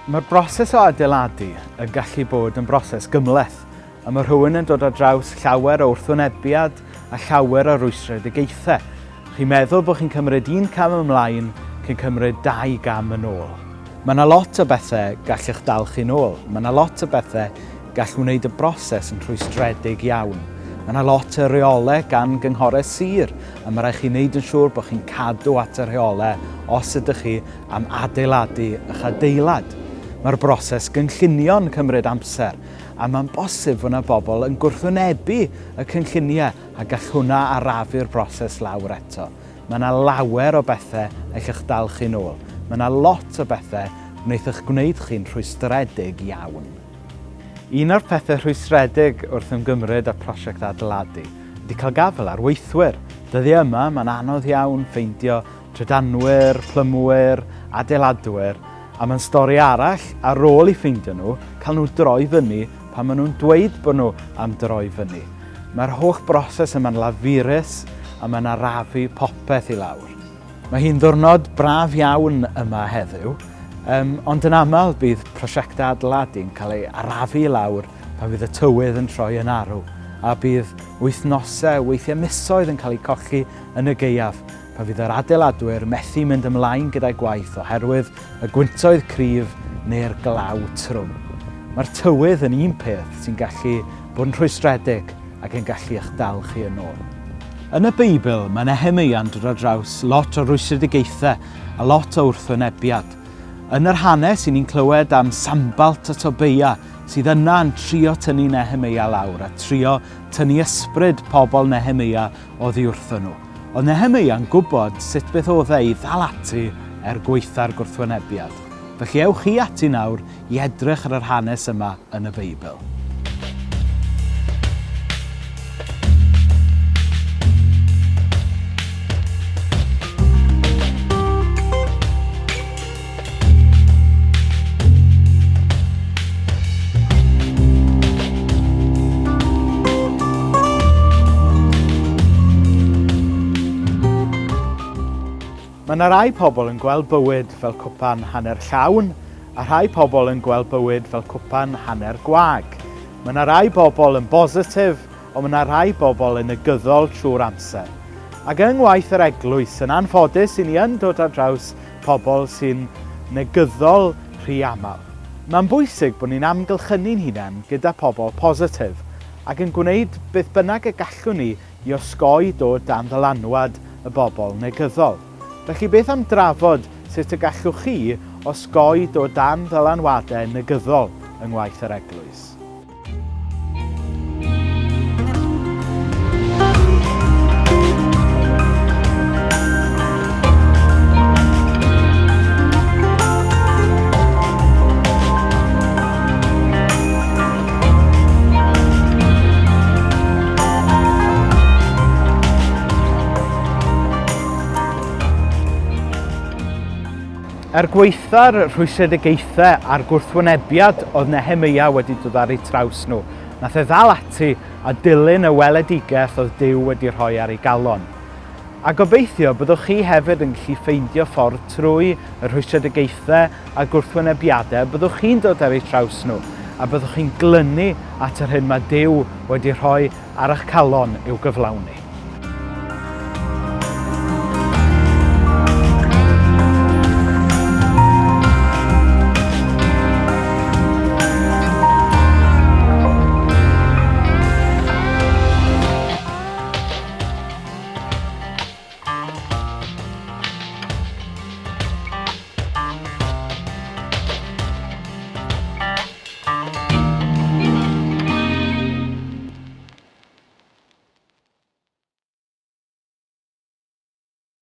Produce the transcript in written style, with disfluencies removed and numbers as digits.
Mae'r broses o adeiladu yn gallu bod yn broses gymleth, a mae rhywun yn dod ar draws llawer o wrthwynebiad a llawer o rwystredigaethau. Chi'n meddwl bod chi'n cymryd un cam ymlaen cyn cymryd 2 gam yn ôl. Mae yna lot o bethau gallwch dal chi'n ôl. Mae yna lot o bethau gall wneud y broses yn rhwystredig iawn. Mae yna lot o reolau gan gynghorau sir, a mae rhaid chi wneud yn siŵr bod chi'n cadw at y reolau os ydych chi am adeiladu eich adeilad. Mae'r broses gynllunio'n cymryd amser, a mae'n bosib fod yna bobl yn gwrthwynebu y cynlluniau a gall hwnna arafu'r broses lawr eto. Mae yna lawer o bethau eich dal chi'n ôl. Mae yna lot o bethau wneith eich gwneud chi'n rhwystredig iawn. Un o'r pethau rhwystredig wrth ymgymryd â prosiect adeiladu ydy cael gafel ar weithwyr. Dyddi yma mae'n anodd iawn ffeindio trydanwyr, plymwyr, adeiladwyr, a mae'n stori arall ar ôl i ffeindio nhw, cael nhw droi fyny pan maen nhw'n dweud bod nhw am droi fyny. Mae'r holl broses yma'n lafurus a mae'n arafu popeth i lawr. Mae hi'n ddiwrnod braf iawn yma heddiw, ond yn aml bydd prosiectau adeiladu'n cael ei arafu i lawr pan fydd y tywydd yn troi yn arw, a bydd wythnosau, weithiau misoedd yn cael eu colli yn y gaeaf, pan fydd yr adeiladwyr methu mynd ymlaen gyda'i gwaith oherwydd y gwyntoedd cryf neu'r glaw trwm. Mae'r tywydd yn un peth sy'n gallu bod yn rhwystredig ac yn gallu eich dal chi yn ôl. Yn y Beibl, mae Nehemeia'n dod ar draws lot o rwystredigaethau a lot o wrthwynebiad. Yn yr hanes, ni'n clywed am Sambalt a Tobeia sydd yna yn trio tynnu Nehemeia lawr a trio tynnu ysbryd pobl Nehemeia oddi wrthyn nhw. Ond Nehemeia'n gwybod sut beth oedd ei ddal ati gweitha'r gwrthwynebiad. Felly ewch chi ati nawr i edrych ar yr hanes yma yn y Beibl. Mae yna rai pobl yn gweld bywyd fel cwpan hanner llawn, a rhai pobl yn gweld bywyd fel cwpan hanner gwag. Mae yna rai pobl yn bositif, ond mae yna rai pobl yn negyddol trwy'r amser. Ac yng ngwaith yr eglwys, yn anffodus i ni yn dod ar draws pobl sy'n negyddol rhy aml. Mae'n bwysig bod ni'n amgylchynu'n hunain gyda pobl positif ac yn gwneud beth bynnag y gallwn ni i osgoi dod dan ddylanwad y bobl negyddol. Felly beth am drafod sut y gallwch chi osgoi dod dan ddylanwadau negyddol yng ngwaith yr eglwys? Gweitha'r rhwystredigaethau a'r gwrthwynebiad oedd Nehemeia wedi dod ar ei traws nhw. Nath ddal ati a dilyn y weledigaeth oedd Duw wedi rhoi ar ei galon. A gobeithio byddwch chi hefyd yn gallu ffeindio ffordd trwy y rhwystredigaethau a gwrthwynebiadau, byddwch chi'n dod ar ei traws nhw a byddwch chi'n glynu at yr hyn mae Duw wedi rhoi ar eich calon i'w gyflawni.